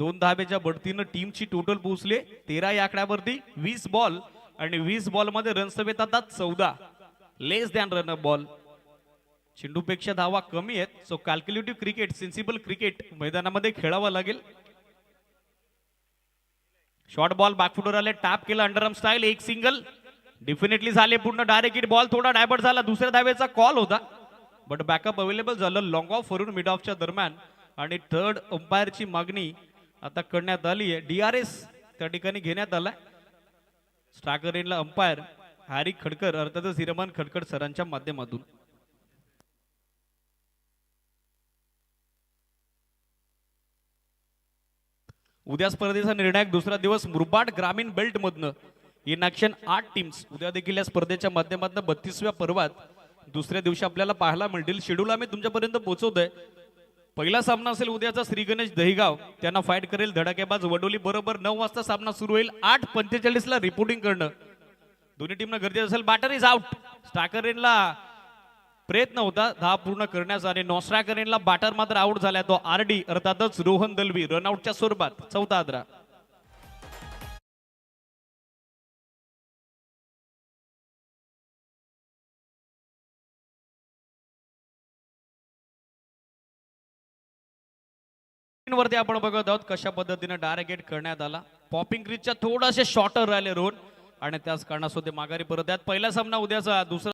2 धाब्याच्या बढतीनं टीमची टोटल पोहोचले 13 या आकड्यावरती. 20 बॉल आणि 20 बॉल मध्ये रन्स येतात 14. लेस दॅन रन बॉल. चेंडूपेक्षा धावा कमी आहेत. So calculative cricket, sensible cricket मैदानामध्ये खेळावं लागेल. शॉर्ट बॉल बॅकफुटवर आले, टॅप केला अंडरआर्म स्टाईल, एक सिंगल डेफिनेटली झाले पूर्ण. डायरेक्ट हिट बॉल थोडा डायवर्ट झाला, दुसऱ्या धावेचा कॉल होता बट बॅकअप अवेलेबल झालं लॉंग ऑफ वरून मिड ऑफच्या दरम्यान. आणि थर्ड अंपायरची मागणी आता करण्यात आली आहे. DRS त्या ठिकाणी घेण्यात आलाय. स्ट्रायकर एंडला अंपायर हॅरी खडकर अर्थातच हिरमन खडकर सरांच्या माध्यमातून. उद्या स्पर्धेचा निर्णायक दुसरा दिवस मुरबाड ग्रामीण बेल्ट मधनं इन ऍक्शन 8 टीम्स उद्या देखील या स्पर्धेच्या माध्यमातून 32व्या पर्वात दुसऱ्या दिवशी आपल्याला पाहायला मिळतील. शेड्यूल आम्ही तुमच्यापर्यंत पोहोचवतोय. पहिला सामना असेल उद्याचा श्री गणेश दहिगाव त्यांना फाईट करेल धडाकेबाज वडोली. बरोबर 9 वाजता सामना सुरू होईल. 8:45 ला रिपोर्टिंग करणं दोन्ही टीमना गरजेचं असेल. Batter is out. स्ट्रायकर एंडला प्रयत्न होता धाव पूर्ण करण्याचा आणि नॉन स्ट्रायकर एंडला बॅटर मात्र आउट झाला. तो RD अर्थातच रोहन दलवी रनआउटच्या स्वरूपात. चौथा आदरा. वरती आपण बघत आहोत कशा पद्धतीने डायरेक्ट हिट करण्यात आला. पॉपिंग क्रीजच्या थोडासे शॉर्टर राहिले रोहन आणि त्याच कारणास्तव ते माघारी परत आहेत. पहिला सामना उद्याचा दुसरा